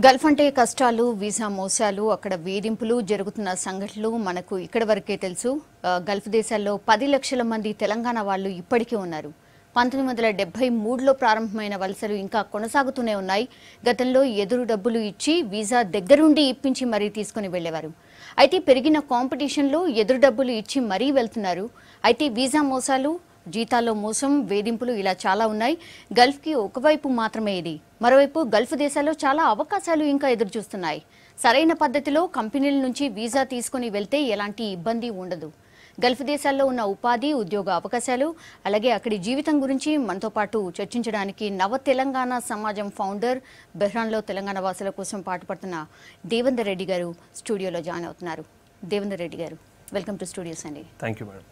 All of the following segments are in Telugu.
గల్ఫ్ అంటే కష్టాలు, వీసా మోసాలు, అక్కడ వేధింపులు జరుగుతున్న సంఘటనలు మనకు ఇక్కడి వరకే తెలుసు. గల్ఫ్ దేశాల్లో 10 లక్షల మంది తెలంగాణ వాళ్ళు ఇప్పటికీ ఉన్నారు. 1973లో ప్రారంభమైన వలసలు ఇంకా కొనసాగుతూనే ఉన్నాయి. గతంలో ఎదురు డబ్బులు ఇచ్చి వీసా దగ్గరుండి ఇప్పించి మరీ తీసుకుని వెళ్లేవారు. అయితే పెరిగిన కాంపిటీషన్లో ఎదురు డబ్బులు ఇచ్చి మరీ వెళ్తున్నారు. అయితే వీసా మోసాలు, జీతాల్లో మోసం, వేధింపులు ఇలా చాలా ఉన్నాయి. గల్ఫ్కి ఒకవైపు మాత్రమే ఇది. మరోవైపు గల్ఫ్ దేశాల్లో చాలా అవకాశాలు ఇంకా ఎదురు చూస్తున్నాయి. సరైన పద్ధతిలో కంపెనీల నుంచి వీసా తీసుకుని వెళ్తే ఎలాంటి ఇబ్బంది ఉండదు. గల్ఫ్ దేశాల్లో ఉన్న ఉపాధి, ఉద్యోగ అవకాశాలు, అలాగే అక్కడి జీవితం గురించి మనతో పాటు చర్చించడానికి నవ తెలంగాణ సమాజం ఫౌండర్, బెహ్రాన్లో తెలంగాణ వాసుల కోసం పాటుపడుతున్న దేవేందర్ రెడ్డి గారు స్టూడియోలో జాయిన్ అవుతున్నారు. దేవేందర్ రెడ్డి గారు, వెల్కమ్ టు స్టూడియోస్ అండి. Thank you madam.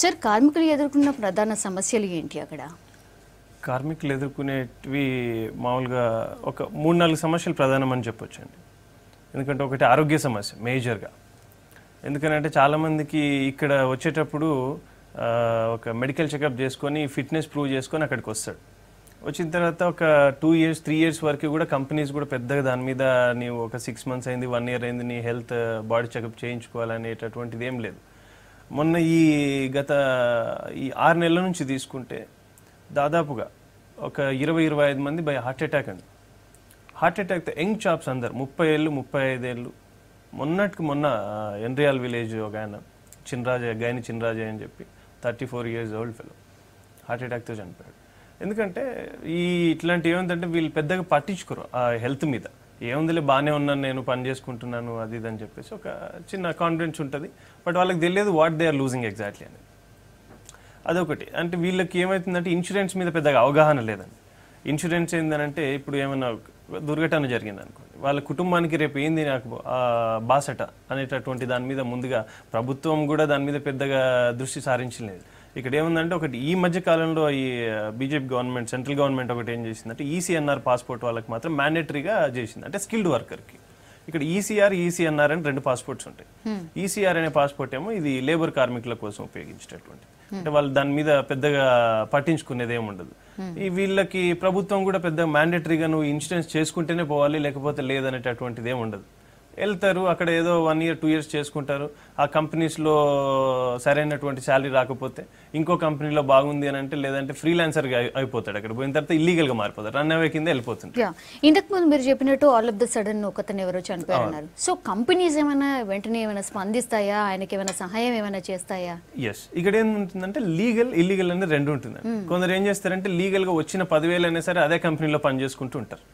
సార్, కార్మికులు ఎదుర్కొన్న ప్రధాన సమస్యలు ఏంటి అక్కడ? కార్మికులు ఎదుర్కొనేటివి మామూలుగా ఒక 3-4 సమస్యలు ప్రధానమని చెప్పొచ్చండి. ఎందుకంటే ఒకటి ఆరోగ్య సమస్య మేజర్గా. ఎందుకంటే చాలామందికి ఇక్కడ వచ్చేటప్పుడు ఒక మెడికల్ చెకప్ చేసుకొని ఫిట్నెస్ ప్రూవ్ చేసుకొని అక్కడికి వస్తాడు. వచ్చిన తర్వాత ఒక 2 years 3 years వరకు కూడా కంపెనీస్ కూడా పెద్దగా దాని మీద నీవు ఒక 6 months అయింది, 1 year అయింది, నీ హెల్త్ బాడీ చెకప్ చేయించుకోవాలనేటటువంటిది ఏం లేదు. మొన్న గత 6 నెలల నుంచి తీసుకుంటే దాదాపుగా ఒక 20-25 మంది బై హార్ట్ అటాక్ అండి. హార్ట్ అటాక్తో యంగ్ చాప్స్ అందరు 30 ఏళ్ళు 35 ఏళ్ళు. మొన్న ఎన్రియాల్ విలేజ్ ఒక ఆయన గైని చిన్రాజయ్య అని చెప్పి 34 years old ఫెలో హార్ట్ అటాక్తో చనిపోయాడు. ఎందుకంటే ఇట్లాంటివి ఏముందంటే వీళ్ళు పెద్దగా పట్టించుకోరు ఆ హెల్త్ మీద. ఏముందిలే బాగానే ఉన్నాను, నేను పని చేసుకుంటున్నాను, అది ఇది అని చెప్పేసి ఒక చిన్న కాన్ఫిడెన్స్ ఉంటుంది. బట్ వాళ్ళకి తెలియదు what they are losing exactly అనేది. అదొకటి. అంటే వీళ్ళకి ఏమవుతుందంటే ఇన్సూరెన్స్ మీద పెద్దగా అవగాహన లేదండి. ఇన్సూరెన్స్ ఏంటంటే ఇప్పుడు ఏమైనా దుర్ఘటన జరిగింది అనుకోండి, వాళ్ళ కుటుంబానికి రేపు ఏంది నాకు బాసట అనేటటువంటి దాని మీద ముందుగా ప్రభుత్వం కూడా దాని మీద పెద్దగా దృష్టి సారించలేదు. ఇక్కడ ఏముందంటే ఒకటి ఈ మధ్య కాలంలో ఈ బీజేపీ గవర్నమెంట్, సెంట్రల్ గవర్నమెంట్ ఒకటి ఏం చేసిందంటే ఈసీఎన్ఆర్ పాస్పోర్ట్ వాళ్ళకి మాత్రం మ్యాండేటరీగా చేసింది. అంటే స్కిల్డ్ వర్కర్కి. ఇక్కడ ఈసీఆర్, ఈసీఎన్ఆర్ అని 2 పాస్పోర్ట్స్ ఉంటాయి. ఈసీఆర్ అనే పాస్పోర్ట్ ఏమో ఇది లేబర్ కార్మికుల కోసం ఉపయోగించేటటువంటి, అంటే వాళ్ళు దాని మీద పెద్దగా పట్టించుకునేది ఏమి ఉండదు. వీళ్ళకి ప్రభుత్వం కూడా పెద్దగా మ్యాండేటరీగా నువ్వు ఇన్సూరెన్స్ చేసుకుంటేనే పోవాలి, లేకపోతే లేదనేటటువంటిది ఏమి ఉండదు. వెళ్తారు, అక్కడ ఏదో 1 year 2 years చేసుకుంటారు. ఆ కంపెనీస్లో సరైనటువంటి శాలరీ రాకపోతే ఇంకో కంపెనీలో బాగుంది అని అంటే, లేదంటే ఫ్రీలాన్సర్గా అయిపోతాడు. అక్కడ పోయిన తర్వాత ఇల్లీగల్గా మారిపోతాడు, రన్ అవే కింద వెళ్ళిపోతుంది. ఇంతకు ముందు మీరు చెప్పినట్టు ఆల్ ఆఫ్ ద సడన్ ఒకతను ఎవరో చనిపోయారు. సో కంపెనీస్ ఏమైనా వెంటనే ఏమైనా స్పందిస్తాయా? ఆయనకి ఏమైనా సహాయం ఏమైనా చేస్తాయా? ఎస్, ఇక్కడ ఏముంటుందంటే లీగల్, ఇల్లీగల్ అనేది 2 ఉంటుంది. కొందరు ఏం చేస్తారంటే లీగల్గా వచ్చిన 10,000 అయినా సరే అదే కంపెనీలో పని చేసుకుంటూ ఉంటారు.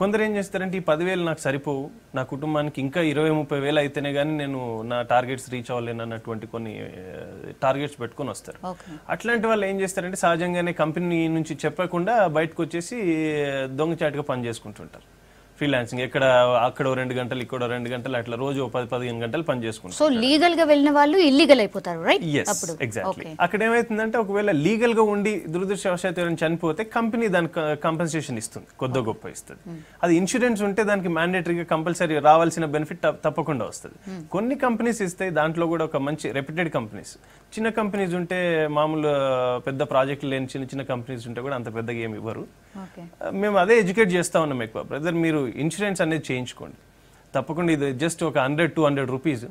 కొందరు ఏం చేస్తారంటే ఈ 10,000 నాకు సరిపోవు, నా కుటుంబానికి ఇంకా 20-30 వేలు అయితేనే కానీ నేను నా టార్గెట్స్ రీచ్ అవ్వలేను అన్నటువంటి కొన్ని టార్గెట్స్ పెట్టుకొని వస్తారు. అట్లాంటి వాళ్ళు ఏం చేస్తారంటే సహజంగానే కంపెనీ నుంచి చెప్పకుండా బయటకు వచ్చేసి దొంగచాటుగా పని చేసుకుంటుంటారు. ఫ్రీలాన్సింగ్ అక్కడ 2 గంటలు, ఇక్కడ 2 గంటలు, అట్లా రోజు 10-15 గంటలు పని చేసుకుంటారు. సో లీగల్ గా వెళ్ళిన వాళ్ళు ఇల్లీగల్ అయిపోతారు, రైట్? ఎగ్జాక్ట్లీ. అక్కడ ఏమైతుందంటే ఒకవేళ లీగల్ గా ఉండి దురదృష్టవశాత్తు ఎవరైనా చనిపోతే కంపెనీ దానికి కంపెన్సేషన్ ఇస్తుంది, కొద్ది గొప్ప ఇస్తుంది. అది ఇన్సూరెన్స్ ఉంటే దానికి మ్యాండేటరీగా కంపల్సరీ రావాల్సిన బెనిఫిట్ తప్పకుండా వస్తుంది. కొన్ని కంపెనీస్ ఇస్తాయి, దాంట్లో కూడా ఒక మంచి రెప్యూటెడ్ కంపెనీస్. చిన్న కంపెనీస్ ఉంటే మామూలు పెద్ద ప్రాజెక్టులు లేని చిన్న కంపెనీస్ ఉంటే కూడా అంత పెద్దగా ఏమి ఇవ్వరు. మేము అదే ఎడ్యుకేట్ చేస్తా ఉన్నాం ఎక్కువ. బ్రదర్, మీరు ఇన్సూరెన్స్ అనేది చేయించుకోండి తప్పకుండా. ఇది జస్ట్ ఒక 100-200 రూపీస్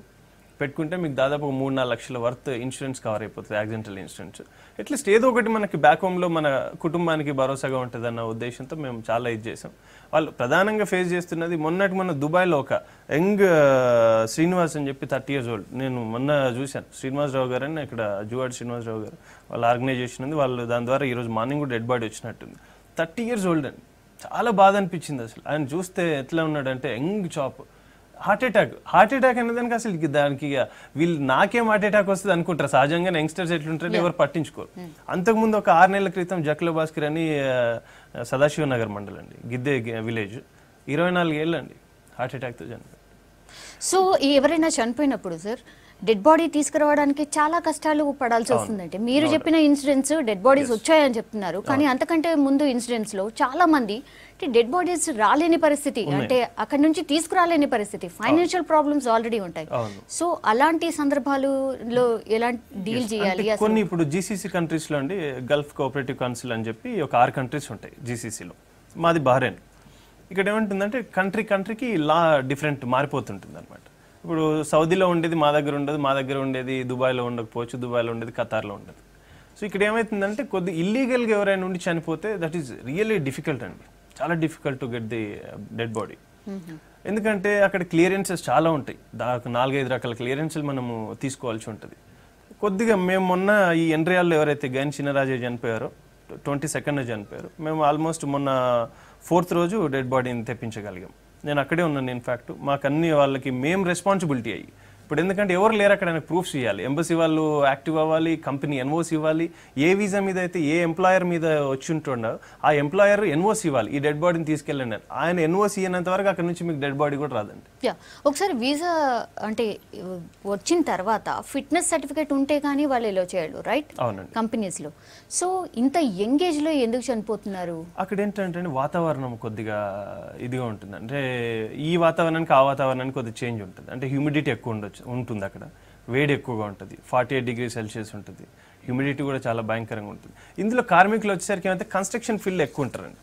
పెట్టుకుంటే మీకు దాదాపు 3-4 లక్షల వర్త్ ఇన్సూరెన్స్ కవర్ అయిపోతుంది, యాక్సిడెంటల్ ఇన్సూరెన్స్. అట్లీస్ట్ ఏదో ఒకటి మనకి బ్యాక్ హోమ్లో మన కుటుంబానికి భరోసాగా ఉంటుంది అన్న ఉద్దేశంతో మేము చాలా ఇది చేసాం. వాళ్ళు ప్రధానంగా ఫేస్ చేస్తున్నది మొన్న దుబాయ్లో ఒక యంగ్ శ్రీనివాస్ అని చెప్పి 30 years old. నేను మొన్న చూశాను, శ్రీనివాసరావు గారు అని ఇక్కడ జువాడ్ శ్రీనివాసరావు గారు వాళ్ళ ఆర్గనైజేషన్ ఉంది. వాళ్ళు దాని ద్వారా ఈరోజు మార్నింగ్ కూడా డెడ్ బాడీ వచ్చినట్టుంది. 30 years old అండి. చాలా బాధ అనిపించింది అసలు. ఆయన చూస్తే ఎట్లా ఉన్నాడంటే యంగ్ చాప్, హార్ట్ అటాక్ అనేదానికి అసలు దానికి వీళ్ళు నాకేం హార్ట్ అటాక్ వస్తుంది అనుకుంటారు. సహజంగా యంగ్స్టర్స్ ఎట్లుంటారో ఎవరు పట్టించుకోరు. అంతకుముందు ఒక 6 నెలల క్రితం జక్ల భాస్కర్ అని సదాశివ నగర్ మండలం అండి, గిద్దే విలేజ్, 24 ఏళ్ళు అండి, హార్ట్ అటాక్తో చనిపోయాడు. సో ఎవరైనా చనిపోయినప్పుడు సార్ డెడ్ బాడీ తీసుకురావడానికి చాలా కష్టాలు పడాల్సి వస్తుందంటే, మీరు చెప్పిన ఇన్సిడెంట్స్ డెడ్ బాడీస్ వచ్చాయని చెప్తున్నారు, కానీ అంతకంటే ముందు ఇన్సిడెంట్స్ లో చాలా మంది డెడ్ బాడీస్ రాలేని పరిస్థితి, అంటే అక్కడ నుంచి తీసుకురాలేని పరిస్థితి, ఫైనాన్షియల్ ప్రాబ్లమ్స్ ఆల్రెడీ ఉంటాయి. సో అలాంటి సందర్భాలలో ఎలా డీల్ చేయాలి? కొన్ని ఇప్పుడు జీసీసీ కంట్రీస్ లో అండి, గల్ఫ్ కోఆపరేటివ్ కౌన్సిల్ అని చెప్పి ఒక 6 కంట్రీస్ ఉంటాయి జీసీసీలో. మాది బహ్రెయిన్. ఇక్కడ ఏమంటుందంటే కంట్రీకి లా డిఫరెంట్ మారిపోతుంటుంది అనమాట. ఇప్పుడు సౌదీలో ఉండేది మా దగ్గర ఉండదు, మా దగ్గర ఉండేది దుబాయ్లో ఉండకపోవచ్చు, దుబాయ్లో ఉండేది ఖతార్లో ఉండదు. సో ఇక్కడ ఏమవుతుందంటే కొద్ది ఇల్లీగల్గా ఎవరైనా ఉండి చనిపోతే దట్ ఈస్ రియల్లీ డిఫికల్ట్ అండి, చాలా difficult to get the dead body. ఎందుకంటే అక్కడ క్లియరెన్సెస్ చాలా ఉంటాయి, దాదాపు 4-5 రకాల క్లియరెన్స్లు మనము తీసుకోవాల్సి ఉంటుంది. కొద్దిగా మేము మొన్న ఈ ఎండ్రియాల్లో ఎవరైతే గైన్ చిన్నరాజే చనిపోయారో 22nd చనిపోయారు, మేము ఆల్మోస్ట్ మొన్న 4th రోజు డెడ్ బాడీని తెప్పించగలిగాం. నేను అక్కడే ఉన్నాను. ఇన్ఫ్యాక్ట్ మాకు అన్ని వాళ్ళకి మేము రెస్పాన్సిబిలిటీ అయ్యి, ఇప్పుడు ఎందుకంటే ఎవరు లేరు అక్కడ ప్రూఫ్స్ ఇవ్వాలి, ఎంబసీ వాళ్ళు యాక్టివ్ అవ్వాలి, కంపెనీ ఎన్ఓసి ఇవ్వాలి, ఏ వీసా మీద అయితే ఏ ఎంప్లాయర్ మీద వచ్చి ఉంటుండో ఆ ఎంప్లాయర్ ఎన్ఓసి ఇవ్వాలి, ఈ డెడ్ బాడీని తీసుకెళ్ళండి. ఆయన ఎన్ఓసి ఇవ్వనంత వరకు అక్కడ నుంచి మీకు డెడ్ బాడీ కూడా రాదండి. ఒకసారి వీసా అంటే వచ్చిన తర్వాత ఫిట్నెస్ సర్టిఫికేట్ ఉంటే కానీ వాళ్ళు ఎలా చేయరు, రైట్? అవునండి, కంపెనీస్లో. సో ఇంత యంగ్ ఏజ్లో ఎందుకు చనిపోతున్నారు? అక్కడ ఏంటంటే వాతావరణం కొద్దిగా ఇదిగా ఉంటుంది, అంటే ఈ వాతావరణానికి ఆ వాతావరణానికి కొద్దిగా చేంజ్ ఉంటుంది. అంటే హ్యూమిడిటీ ఎక్కువ ఉంటుంది, అక్కడ వేడి ఎక్కువగా ఉంటుంది, 48 degrees Celsius ఉంటుంది, హ్యూమిడిటీ కూడా చాలా భయంకరంగా ఉంటుంది. ఇందులో కార్మికులు వచ్చేసరికి ఏమైతే కన్స్ట్రక్షన్ ఫీల్డ్ ఎక్కువ ఉంటారండి.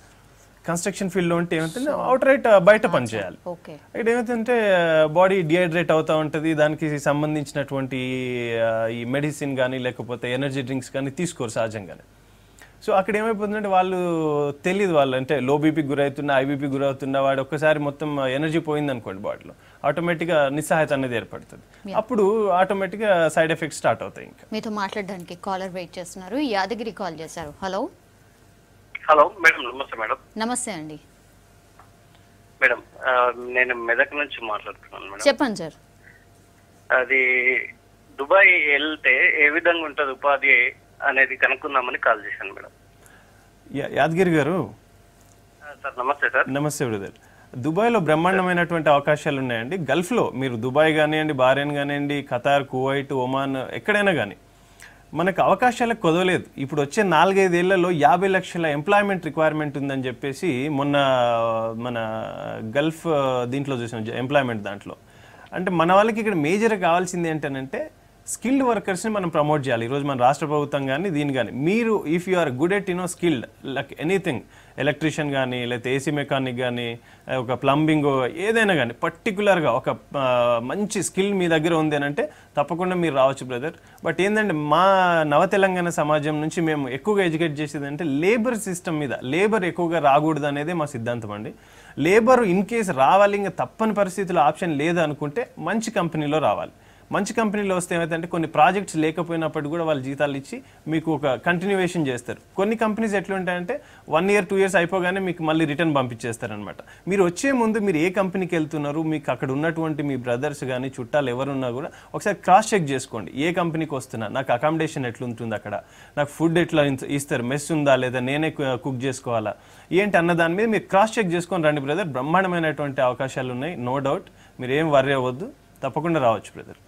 కన్స్ట్రక్షన్ ఫీల్డ్లో ఉంటే ఏమంటే అవుట్ రైట్ బయట పని చేయాలి. ఇక్కడ ఏమైతే బాడీ డిహైడ్రేట్ అవుతూ ఉంటుంది, దానికి సంబంధించినటువంటి ఈ మెడిసిన్ కానీ లేకపోతే ఎనర్జీ డ్రింక్స్ కానీ తీసుకోరు సహజంగానే. సో అక్కడ ఏమైపోతుందంటే వాళ్ళు తెలియదు, వాళ్ళు అంటే లో బీపీకి గురవుతున్నా, ఐబీపీ గురవుతున్నా, వాడు ఒక్కసారి మొత్తం ఎనర్జీ పోయింది అనుకోండి బాడీలో, ఆటోమేటిక్గా నిస్సహాయత అనేది ఏర్పడుతుంది. అప్పుడు ఆటోమేటిక్గా సైడ్ ఎఫెక్ట్స్ స్టార్ట్ అవుతాయి. ఇంకా మీతో మాట్లాడడానికి కాలర్ వెయిట్ చేస్తున్నారు, యాదగిరి కాల్ చేశారు. హలో మేడం, నమస్తే మేడం. నమస్తే అండి మేడం, నేను మెదక్ నుంచి మాట్లాడుతున్నాను మేడం. చెప్పండి సార్. అది దుబాయ్ వెళ్తే ఏ విధంగా ఉంటుంది ఉపాధి అనేది కనుక్కుందామని కాల్ చేశాను మేడం. యాదగిరి గారు సార్ నమస్తే సార్. నమస్తే బ్రదర్. దుబాయ్లో బ్రహ్మాండమైనటువంటి అవకాశాలు ఉన్నాయండి. గల్ఫ్లో మీరు దుబాయ్ కానివ్వండి, బహ్రెయిన్ కానివ్వండి, ఖతార్, కువైట్, ఒమాన్ ఎక్కడైనా కానీ మనకు అవకాశాలకు కొదవలేదు. ఇప్పుడు వచ్చే 4-5 ఏళ్లలో 50 లక్షల ఎంప్లాయ్మెంట్ రిక్వైర్మెంట్ ఉందని చెప్పేసి మొన్న మన గల్ఫ్ దీంట్లో చూసాం, ఎంప్లాయ్మెంట్ దాంట్లో. అంటే మన వాళ్ళకి ఇక్కడ మేజర్ కావాల్సింది ఏంటంటే స్కిల్డ్ వర్కర్స్ని మనం ప్రమోట్ చేయాలి. ఈరోజు మన రాష్ట్ర ప్రభుత్వం కానీ దీని కానీ మీరు if you are good at skilled like anything, electrician కానీ లేకపోతే ఏసీ మెకానిక్ కానీ ఒక ప్లంబింగ్ ఏదైనా కానీ పర్టికులర్గా ఒక మంచి స్కిల్ మీ దగ్గర ఉంది అని అంటే తప్పకుండా మీరు రావచ్చు బ్రదర్. బట్ ఏంటంటే మా నవ తెలంగాణ సమాజం నుంచి మేము ఎక్కువగా ఎడ్యుకేట్ చేసేది అంటే లేబర్ సిస్టమ్ మీద, లేబర్ ఎక్కువగా రాకూడదు అనేది మా సిద్ధాంతం అండి. లేబర్ ఇన్ కేసు రావాలి, ఇంకా తప్పని పరిస్థితుల్లో ఆప్షన్ లేదు అనుకుంటే మంచి కంపెనీలో రావాలి. మంచి కంపెనీలో వస్తే ఏమైతే కొన్ని ప్రాజెక్ట్స్ లేకపోయినప్పటికీ కూడా వాళ్ళు జీతాలు ఇచ్చి మీకు ఒక కంటిన్యూవేషన్ చేస్తారు. కొన్ని కంపెనీస్ ఎట్లా ఉంటాయంటే 1 year 2 years అయిపోగానే మీకు మళ్ళీ రిటర్న్ పంపించేస్తారనమాట. మీరు వచ్చే ముందు మీరు ఏ కంపెనీకి వెళ్తున్నారు, మీకు అక్కడ ఉన్నటువంటి మీ బ్రదర్స్ కానీ చుట్టాలు ఎవరున్నా కూడా ఒకసారి క్రాస్ చెక్ చేసుకోండి. ఏ కంపెనీకి వస్తున్నా, నాకు అకామిడేషన్ ఎట్లుంటుంది, అక్కడ నాకు ఫుడ్ ఎట్లా ఇస్తారు, మెస్ ఉందా లేదా, నేనే కుక్ చేసుకోవాలా ఏంటి అన్న దాని మీద మీరు క్రాస్ చెక్ చేసుకొని రండి బ్రదర్. బ్రహ్మాండమైనటువంటి అవకాశాలు ఉన్నాయి, నో డౌట్. మీరు ఏం వర్రీ అవ్వద్దు, తప్పకుండా రావచ్చు బ్రదర్.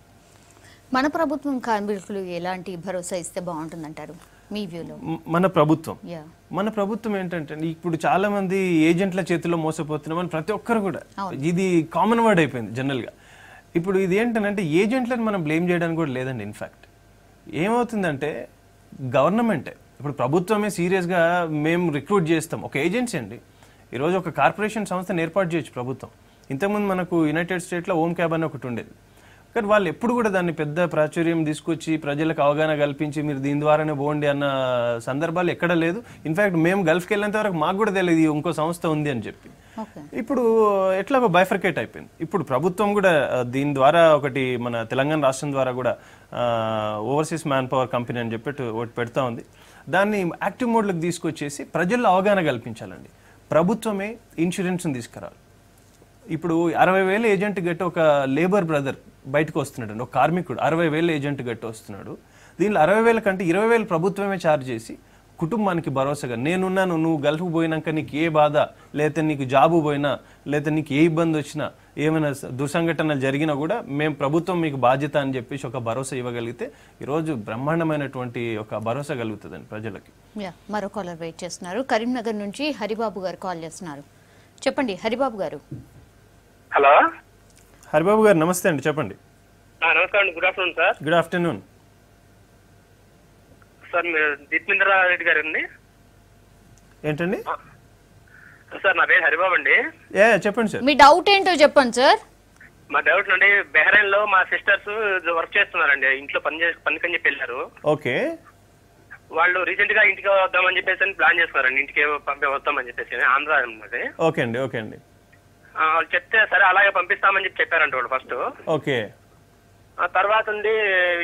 మన ప్రభుత్వం కార్మికులు ఎలాంటి భరోసా ఇస్తే బాగుంటుందంటారు మీ వ్యూలో? మన ప్రభుత్వం ఏంటంటే ఇప్పుడు చాలా మంది ఏజెంట్ల చేతిలో మోసపోతున్నామని ప్రతి ఒక్కరు కూడా, ఇది కామన్ వర్డ్ అయిపోయింది జనరల్గా. ఇప్పుడు ఇది ఏంటంటే ఏజెంట్లను మనం బ్లేమ్ చేయడానికి కూడా లేదండి. ఇన్ఫ్యాక్ట్ ఏమవుతుందంటే గవర్నమెంటే, ఇప్పుడు ప్రభుత్వమే సీరియస్గా మేము రిక్రూట్ చేస్తాం. ఒక ఏజెన్సీ అండి, ఈరోజు ఒక కార్పొరేషన్ సంస్థను ఏర్పాటు చేయొచ్చు ప్రభుత్వం. ఇంతకుముందు మనకు యునైటెడ్ స్టేట్లో హోమ్ క్యాబ్ అని ఒకటి ఉండేది, కానీ వాళ్ళు ఎప్పుడు కూడా దాన్ని పెద్ద ప్రాచుర్యం తీసుకొచ్చి ప్రజలకు అవగాహన కల్పించి మీరు దీని ద్వారానే పోండి అన్న సందర్భాలు ఎక్కడ లేదు. ఇన్ఫ్యాక్ట్ మేము గల్ఫ్కి వెళ్ళేంత వరకు మాకు కూడా తెలియదు ఇంకో సంస్థ ఉంది అని చెప్పి. ఇప్పుడు ఎట్లాగో బైఫర్కేట్ అయిపోయింది. ఇప్పుడు ప్రభుత్వం కూడా దీని ద్వారా ఒకటి మన తెలంగాణ రాష్ట్రం ద్వారా కూడా ఓవర్సీస్ మ్యాన్ పవర్ కంపెనీ అని చెప్పి ఒకటి పెడతా ఉంది. దాన్ని యాక్టివ్ మోడ్లోకి తీసుకొచ్చేసి ప్రజల్లో అవగాహన కల్పించాలండి. ప్రభుత్వమే ఇన్సూరెన్స్ని తీసుకురావాలి. ఇప్పుడు 60,000 ఏజెంట్ గట్టి ఒక లేబర్ బ్రదర్ బయటకు వస్తున్నాడు అండి, ఒక కార్మికుడు 60,000 ఏజెంట్ గట్టి వస్తున్నాడు. దీనిలో 60,000 కంటే 20,000 ప్రభుత్వమే ఛార్జ్ చేసి కుటుంబానికి భరోసాగా నేనున్నాను, నువ్వు గల్ఫ్ పోయినాక నీకు ఏ బాధ, లేకపోతే నీకు జాబు పోయినా, లేకపోతే నీకు ఏ ఇబ్బంది వచ్చినా, ఏమైనా దుర్సంఘటనలు జరిగినా కూడా మేము ప్రభుత్వం మీకు బాధ్యత అని చెప్పేసి ఒక భరోసా ఇవ్వగలిగితే ఈరోజు బ్రహ్మాండమైనటువంటి ఒక భరోసా కలుగుతుందండి ప్రజలకి. మరో కాలర్ వెయిట్ చేస్తున్నారు, కరీంనగర్ నుంచి హరిబాబు గారు కాల్ చేస్తున్నారు. చెప్పండి హరిబాబు గారు. హలో హరిబాబు గారు నమస్తే అండి, చెప్పండి. నమస్కారం, good afternoon sir. Good afternoon sir. మీరు దీప్మింద్ర రెడ్డి గారు అండి? ఏంటండి? సార్ నా పేరు హరిబాబు అండి. చెప్పండి సార్. మీ డౌట్ ఏంటో చెప్పండి సార్. మా డౌట్ నుండి బెహ్రైన్ లో మా సిస్టర్స్ వర్క్ చేస్తున్నారండి, ఇంట్లో పనికని చెప్పి వెళ్ళారు. ఓకే. వాళ్ళు రీసెంట్ గా ఇంటికి వద్దామని చెప్పేసి ప్లాన్ చేస్తున్నారండి, ఇంటికి వద్దామని చెప్పేసి ఆంధ్ర అన్నది. ఓకే అండి. ఓకే అండి. వాళ్ళు చెప్తే సరే అలాగే పంపిస్తామని చెప్పి చెప్పారంట వాళ్ళు ఫస్ట్. ఓకే. తర్వాత ఉండి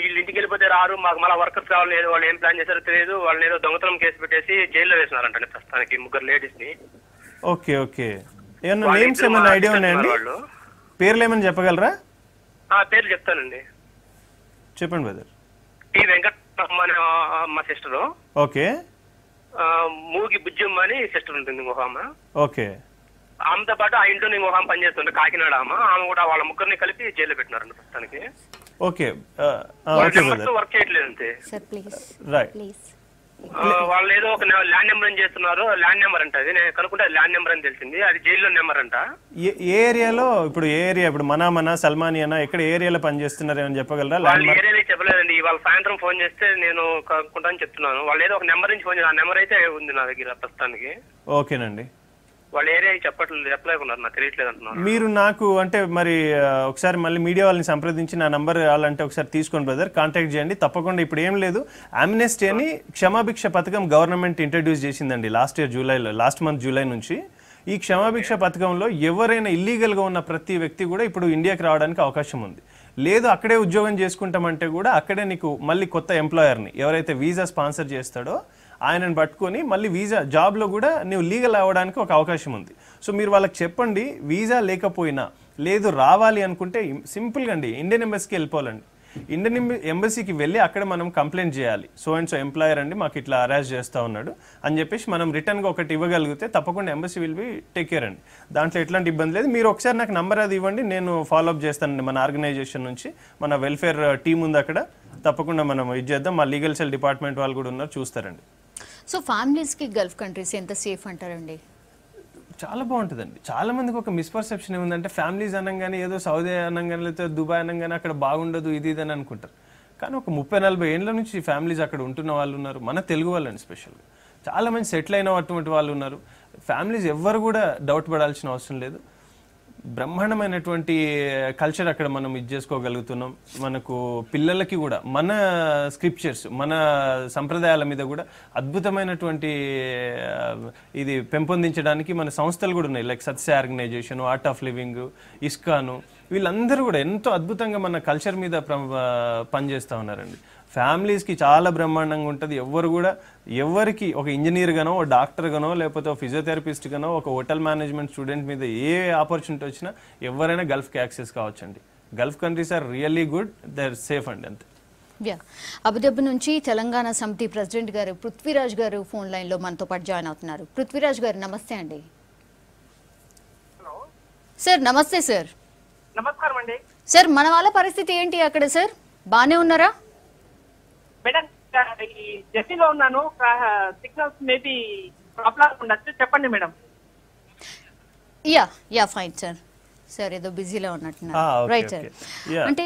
వీళ్ళు ఇంటికి వెళ్ళిపోతే రారు, మాకు మళ్ళీ వర్కర్స్ కావాలి లేదు, వాళ్ళు ఏం ప్లాన్ చేశారో తెలియదు, వాళ్ళని ఏదో దొంగతనం కేసు పెట్టేసి జైల్లో వేసినారంట ప్రస్తుతానికి 3 లేడీస్ ని. ఓకే. ఓకే. ఏమన్నా నేమ్స్ ఏమైనా ఐడియా ఉన్నాయండి? పేర్లు ఏమైనా చెప్పగలరా? పేర్లు చెప్తానండి. చెప్పండి బ్రదర్. టి వెంకటమ్మ అని మా సిస్టర్. ఓకే. మూగి బుజ్జమ్మ అని సిస్టర్ ఉంటుంది ఇంకొక ఆమె. ఓకే. ఆమెతో పాటు ఆ ఇంట్లో ఇంకొక ఆమె పనిచేస్తుండే కాకినాడ ఆమె కూడా వాళ్ళ ముగ్గురిని కలిపి జైల్లో పెట్టినారండి ప్రస్తుతానికి. ఓకే. వర్క్ చేయట్లేదు అంతే. రైట్. వాళ్ళు ఏదో ఒక ల్యాండ్ నెంబర్ అని చేస్తున్నారు, ల్యాండ్ నెంబర్ అంట అది, నేను కనుక్కుంటే ల్యాండ్ నెంబర్ అని తెలిసింది, అది జైల్లో నెంబర్ అంట. ఏ ఏరియాలో ఇప్పుడు ఇప్పుడు మన సల్మానియానా ఎక్కడ ఏరియాలో పనిచేస్తున్నారు అని చెప్పగలరా? వాళ్ళు ఏరియాలో చెప్పలేదండి, వాళ్ళ సాయంత్రం ఫోన్ చేస్తే నేను కనుక్కుంటా అని చెప్తున్నాను. వాళ్ళు ఏదో ఒక నెంబర్ నుంచి ఫోన్ చేసి, ఆ నెంబర్ అయితే ఉంది నా దగ్గర ప్రస్తుతానికి. ఓకేనండి. వాళ్ళ ఏరియా చెప్పలేకున్నారు, నాకు తెలియట్లేదు అంటున్నారు. మీరు నాకు అంటే మరి ఒకసారి మళ్ళీ మీడియా వాళ్ళని సంప్రదించి నా నంబర్ కావాలంటే ఒకసారి తీసుకోండి బ్రదర్, కాంటాక్ట్ చేయండి తప్పకుండా. ఇప్పుడు ఏం లేదు, ఆమ్నెస్టీ అని క్షమాభిక్ష పథకం గవర్నమెంట్ ఇంట్రడ్యూస్ చేసిందండి లాస్ట్ మంత్ జూలై నుంచి. ఈ క్షమాభిక్ష పథకంలో ఎవరైనా ఇల్లీగల్గా ఉన్న ప్రతి వ్యక్తి కూడా ఇప్పుడు ఇండియాకి రావడానికి అవకాశం ఉంది. లేదు అక్కడే ఉద్యోగం చేసుకుంటామంటే కూడా అక్కడే నీకు మళ్ళీ కొత్త ఎంప్లాయర్ని ఎవరైతే వీసా స్పాన్సర్ చేస్తాడో ఆయనను పట్టుకొని మళ్ళీ వీసా జాబ్లో కూడా నువ్వు లీగల్ అవ్వడానికి ఒక అవకాశం ఉంది. సో మీరు వాళ్ళకి చెప్పండి, వీసా లేకపోయినా లేదు రావాలి అనుకుంటే సింపుల్గా అండి ఇండియన్ ఎంబసీకి వెళ్ళిపోవాలండి. ఇండియన్ ఎంబసీకి వెళ్ళి అక్కడ మనం కంప్లైంట్ చేయాలి, సో అండ్ సో ఎంప్లాయర్ అండి మాకు ఇట్లా అరెస్ట్ చేస్తూ ఉన్నాడు అని చెప్పేసి మనం రిటర్న్గా ఒకటి ఇవ్వగలిగితే తప్పకుండా embassy will be take care అండి. దాంట్లో ఎట్లాంటి ఇబ్బంది లేదు. మీరు ఒకసారి నాకు నంబర్ అది ఇవ్వండి, నేను ఫాలోఅప్ చేస్తానండి. మన ఆర్గనైజేషన్ నుంచి మన వెల్ఫేర్ టీం ఉంది అక్కడ, తప్పకుండా మనం ఇది చేద్దాం. మా లీగల్ సెల్ డిపార్ట్మెంట్ వాళ్ళు కూడా ఉన్నారు, చూస్తారండి. సో ఫ్యామిలీస్కి గల్ఫ్ కంట్రీస్ ఎంత సేఫ్ అంటారండి? చాలా బాగుంటుందండి. చాలా మందికి ఒక మిస్పర్సెప్షన్ ఏముందంటే ఫ్యామిలీస్ అనగానే ఏదో సౌదీ అనగానే లేకపోతే దుబాయ్ అనగానే అక్కడ బాగుండదు ఇది అని అనుకుంటారు. కానీ ఒక 30-40 ఏళ్ళ నుంచి ఫ్యామిలీస్ అక్కడ ఉంటున్న వాళ్ళు ఉన్నారు, మన తెలుగు వాళ్ళండి స్పెషల్గా. చాలా మంది సెటిల్ అయిన అటువంటి వాళ్ళు ఉన్నారు. ఫ్యామిలీస్ ఎవ్వరు కూడా డౌట్ పడాల్సిన అవసరం లేదు. బ్రహ్మాండమైనటువంటి కల్చర్ అక్కడ మనం ఇది చేసుకోగలుగుతున్నాం. మనకు పిల్లలకి కూడా మన స్క్రిప్చర్స్ మన సంప్రదాయాల మీద కూడా అద్భుతమైనటువంటి ఇది పెంపొందించడానికి మన సంస్థలు కూడా ఉన్నాయి. Like Satya organization, art of living, ISKCON, వీళ్ళందరూ కూడా ఎంతో అద్భుతంగా మన కల్చర్ మీద పనిచేస్తూ ఉన్నారండి. ఫ్యామిలీస్కి చాలా బ్రహ్మాండంగా ఉంటుంది. ఎవరికి ఒక ఇంజనీర్ గానో, ఒక డాక్టర్ గానో, లేకపోతే ఒక ఫిజియోథెరపిస్ట్ గానో, ఒక హోటల్ మేనేజ్మెంట్ స్టూడెంట్ మీద ఏ ఆపర్చునిటీ వచ్చినా ఎవరైనా గల్ఫ్కి యాక్సెస్ కావచ్చండి. Gulf countries are really good, they are safe అండి అంతే. అబుదాబి నుంచి తెలంగాణ సమితి ప్రెసిడెంట్ గారు పృథ్వీరాజ్ గారు ఫోన్ లైన్లో మనతో పాటు జాయిన్ అవుతున్నారు. పృథ్వీరాజ్ గారు నమస్తే అండి. సార్ నమస్తే సార్. నమస్కారం అండి సార్. మన వాళ్ళ పరిస్థితి ఏంటి అక్కడ సార్, బాగానే ఉన్నారా? మేడం ఈ జర్సీలో ఉన్నాను, సిగ్నల్స్ మేబీ ప్రాబ్లం ఉండొచ్చు, చెప్పండి madam. Yeah fine sir. Sir ఏదో బిజీలో ఉన్నట్టున్నారు. Right sir. అంటే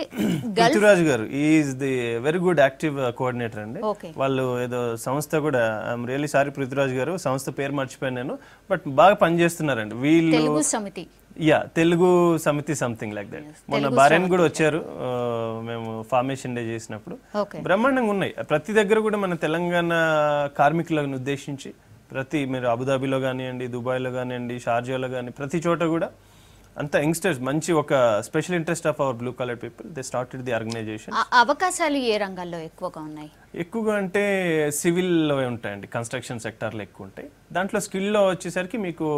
పృథ్వీరాజ్ గారు is the very good active coordinator అండి. వాళ్ళు ఏదో సంస్థ కూడా, ఐఎమ్ రియల్లీ సారీ పృథ్వీరాజ్ గారు, సంస్థ పేరు మర్చిపోయాను నేను, బట్ బాగా పనిచేస్తున్నారండి వీళ్ళు. తెలుగు సమితి, తెలుగు సమితి సంథింగ్ లైక్ దట్. మొన్న బారెన్ కూడా వచ్చారు మేము ఫార్మేషన్ డే చేసినప్పుడు. బ్రహ్మాండంగా ఉన్నాయి ప్రతి దగ్గర కూడా. మన తెలంగాణ కార్మికులను ఉద్దేశించి మీరు అబుదాబిలో కానివ్వండి, దుబాయ్లో కానివ్వండి, షార్జాలో కానీ ప్రతి చోట కూడా అంత యంగ్స్టర్స్ మంచి ఒక special interest of our blue colour people, they started the organisation. అవకాశాలు ఏ రంగాల్లో ఎక్కువగా ఉన్నాయి? ఎక్కువగా అంటే సివిల్లో ఉంటాయండి, కన్స్ట్రక్షన్ సెక్టార్లో ఎక్కువ ఉంటాయి. దాంట్లో స్కిల్లో వచ్చేసరికి మీకు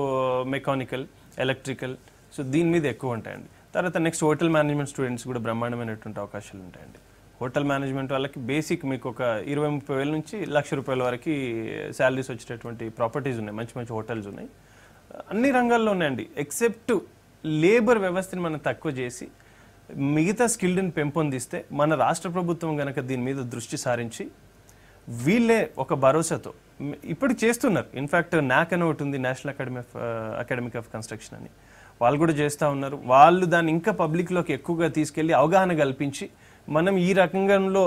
మెకానికల్, ఎలక్ట్రికల్, సో దీని మీద ఎక్కువ ఉంటాయండి. తర్వాత నెక్స్ట్ హోటల్ మేనేజ్మెంట్ స్టూడెంట్స్ కూడా బ్రహ్మాండమైనటువంటి అవకాశాలు ఉంటాయండి. హోటల్ మేనేజ్మెంట్ వాళ్ళకి బేసిక్ మీకు ఒక 20-30 వేల నుంచి ₹1,00,000 వరకు శాలరీస్ వచ్చేటటువంటి ప్రాపర్టీస్ ఉన్నాయి, మంచి మంచి హోటల్స్ ఉన్నాయి. అన్ని రంగాల్లో ఉన్నాయండి. ఎక్సెప్ట్ లేబర్ వ్యవస్థని మనం తక్కువ చేసి మిగతా స్కిల్డ్ని పెంపొందిస్తే మన రాష్ట్ర ప్రభుత్వం కనుక దీని మీద దృష్టి సారించి వీళ్ళే ఒక భరోసాతో ఇప్పటికి చేస్తున్నారు. ఇన్ఫ్యాక్ట్ నాక్ అని ఒకటి ఉంది, నేషనల్ అకాడమిక్ ఆఫ్ కన్స్ట్రక్షన్ అని, వాళ్ళు కూడా చేస్తూ ఉన్నారు. వాళ్ళు దాన్ని ఇంకా పబ్లిక్లోకి ఎక్కువగా తీసుకెళ్ళి అవగాహన కల్పించి మనం ఈ రకంలో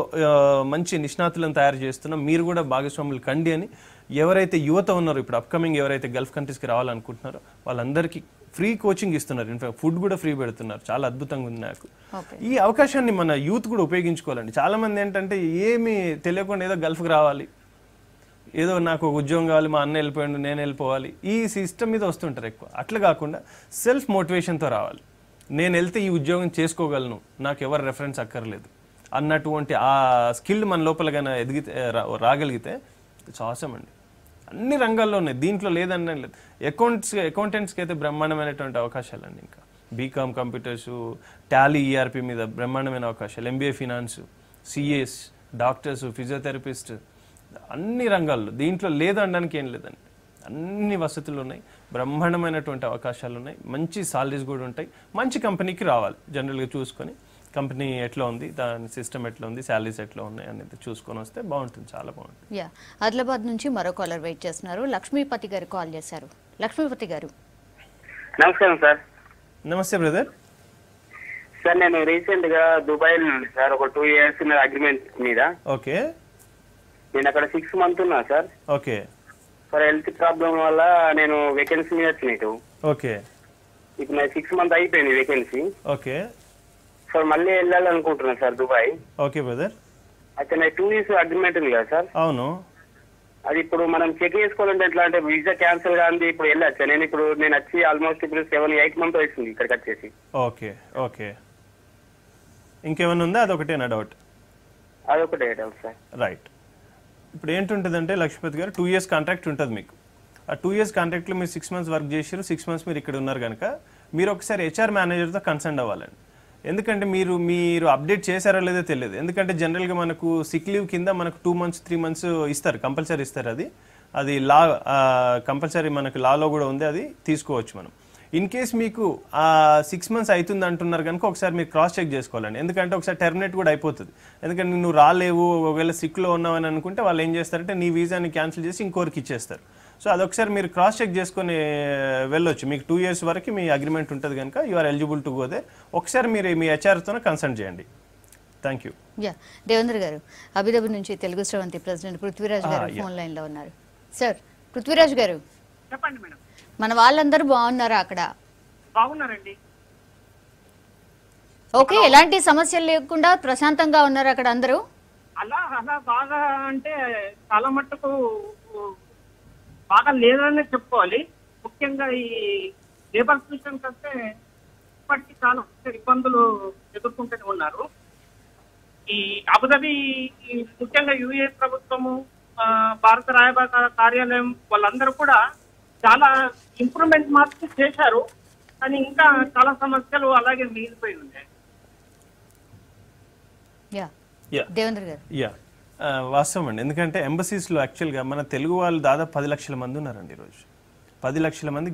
మంచి నిష్ణాతులను తయారు చేస్తున్నాం, మీరు కూడా భాగస్వాములు కండి అని ఎవరైతే యువత ఉన్నారో ఇప్పుడు అప్కమింగ్ ఎవరైతే గల్ఫ్ కంట్రీస్కి రావాలనుకుంటున్నారో వాళ్ళందరికీ ఫ్రీ కోచింగ్ ఇస్తున్నారు. ఇన్ఫాక్ట్ ఫుడ్ కూడా ఫ్రీ పెడుతున్నారు. చాలా అద్భుతంగా ఉంది నాకు. ఈ అవకాశాన్ని మన యూత్ కూడా ఉపయోగించుకోవాలండి. చాలా మంది ఏంటంటే ఏమీ తెలియకుండా ఏదో గల్ఫ్కి రావాలి, ఏదో నాకు ఒక ఉద్యోగం కావాలి, మా అన్న వెళ్ళిపోయాడు నేను వెళ్ళిపోవాలి, ఈ సిస్టమ్ మీద వస్తుంటారు ఎక్కువ. అట్లా కాకుండా సెల్ఫ్ మోటివేషన్తో రావాలి. నేను వెళ్తే ఈ ఉద్యోగం చేసుకోగలను, నాకు ఎవరు రెఫరెన్స్ అక్కర్లేదు అన్నటువంటి ఆ స్కిల్ మన లోపల కానీ ఎదిగితే రాగలిగితే ఇట్స్ ఆసమ్ అండి. అన్ని రంగాల్లో ఉన్నాయి, దీంట్లో లేదన్న లేదు. అకౌంటెంట్స్కి అయితే బ్రహ్మాండమైనటువంటి అవకాశాలు అండి. ఇంకా బీకామ్ కంప్యూటర్స్, టాలీ, ఈఆర్పి మీద బ్రహ్మాండమైన అవకాశాలు, MBA finance, CS, doctors, physiotherapist, అన్ని రంగాల్లో దీంట్లో లేదనడానికి ఏం లేదండి. అన్ని వసతులు ఉన్నాయి, బ్రహ్మాండమైనటువంటి అవకాశాలు ఉన్నాయి, మంచి సాలరీస్ కూడా ఉంటాయి. మంచి కంపెనీకి రావాలి, జనరల్గా చూసుకొని కంపెనీ ఎట్లా ఉంది, దాని సిస్టమ్ ఎట్లా ఉంది, శాలరీస్ ఎట్లా ఉన్నాయి అనేది చూసుకొని వస్తే బాగుంటుంది, చాలా బాగుంటుంది. యా, ఆదిలాబాద్ నుంచి మరో కాలర్ వెయిట్ చేస్తున్నారు. లక్ష్మీపతి గారు కాల్ చేశారు. లక్ష్మీపతి గారు నమస్కారం సార్. నమస్తే బ్రదర్. సార్ నేను రీసెంట్ గా దుబాయ్ సార్ ఒక 2 years అగ్రిమెంట్ మీద. ఓకే. నేను అక్కడ 6 months ఉన్నా sir. Okay. For health problem వల్ల నేను వేకెన్సీ మీద వచ్చినాయి. ఓకే. ఇప్పుడు నా 6 months అయిపోయింది వేకెన్సీ. ఓకే. సార్ మళ్ళీ వెళ్ళాలనుకుంటున్నాను సార్ దుబాయ్. Okay brother. అయితే నాకు 2 years అగ్రిమెంట్ ఉంది కదా సార్. అవును. అది ఇప్పుడు మనం చెక్ చేసుకోవాలంటే ఎట్లా అంటే వీసా క్యాన్సిల్ కాంది ఇప్పుడు వెళ్ళొచ్చా? నేను వచ్చి ఆల్మోస్ట్ ఇప్పుడు 7-8 months అవుతుంది ఇక్కడికి వచ్చేసి. ఓకే. ఓకే. ఇంకేమైనా ఉందా? అదొకటేనా డౌట్? అదొకటే డౌట్ సార్. రైట్. ఇప్పుడు ఏంటుంటుందంటే లక్ష్మీపతి గారు 2 years కాంట్రాక్ట్ ఉంటుంది మీకు. ఆ 2 years కాంట్రాక్ట్లో మీరు 6 months వర్క్ చేసారు, 6 months మీరు ఇక్కడ ఉన్నారు కనుక మీరు ఒకసారి హెచ్ఆర్ మేనేజర్తో కన్సల్ట్ అవ్వాలండి. ఎందుకంటే మీరు అప్డేట్ చేశారో లేదో తెలియదు. ఎందుకంటే జనరల్గా మనకు సిక్ లీవ్ కింద మనకు 2 months 3 months ఇస్తారు, కంపల్సరీ ఇస్తారు. అది లా కంపల్సరీ మనకు లాలో కూడా ఉంది, అది తీసుకోవచ్చు మనం. ఇన్ కేస్ మీకు 6 months అవుతుంది అంటున్నారు కనుక ఒకసారి మీరు క్రాస్ చెక్ చేసుకోవాలండి. ఎందుకంటే ఒకసారి టెర్మినేట్ కూడా అయిపోతుంది. ఎందుకంటే నువ్వు రాలేవు, ఒకవేళ సిక్లో ఉన్నావని అనుకుంటే వాళ్ళు ఏం చేస్తారంటే నీ వీసాని క్యాన్సిల్ చేసి ఇంకోరికి ఇచ్చేస్తారు. సో అదొకసారి మీరు క్రాస్ చెక్ చేసుకొని వెళ్ళొచ్చు. మీకు 2 years వరకు మీ అగ్రిమెంట్ ఉంటుంది కనుక you are eligible to go they. ఒకసారి మీరు మీ హెచ్ఆర్తో కన్సల్ట్ చేయండి. Thank you. Yeah, Devendra garu Abu Dhabi నుంచి తెలుగు శ్రవంతి ప్రెసిడెంట్ పృథ్వీరాజ్ గారు ఫోన్ లైన్లో ఉన్నారు. సార్ పృథ్వీరాజ్ గారు చెప్పండి మేడం. మన వాళ్ళందరూ బాగున్నారా అక్కడ? బాగున్నారండి. ఓకే, ఎలాంటి సమస్యలు లేకుండా ప్రశాంతంగా ఉన్నారు అక్కడ అందరూ? అలా బాగా అంటే చాలా మట్టుకు బాగా లేదని చెప్పుకోవాలి. ముఖ్యంగా ఈ లేబర్ విషయానికి వస్తే ఇప్పటికీ చాలా ఇబ్బందులు ఎదుర్కొంటూనే ఉన్నారు. ఈ అబుదాబి ముఖ్యంగా యుఏ ప్రభుత్వము, భారత రాయబార కార్యాలయం వాళ్ళందరూ కూడా చాలా ఇంప్రూవ్మెంట్ మాత్రం చేశారు, కానీ ఇంకా చాలా సమస్యలు అలాగే మిగిలిపోయి ఉన్నాయి. దేవేంద్ర గారు వాస్తవం అండి. ఎందుకంటే ఎంబసీస్లో యాక్చువల్గా మన తెలుగు వాళ్ళు దాదాపు 10 లక్షల మంది ఉన్నారండి ఈరోజు. 10 లక్షల మంది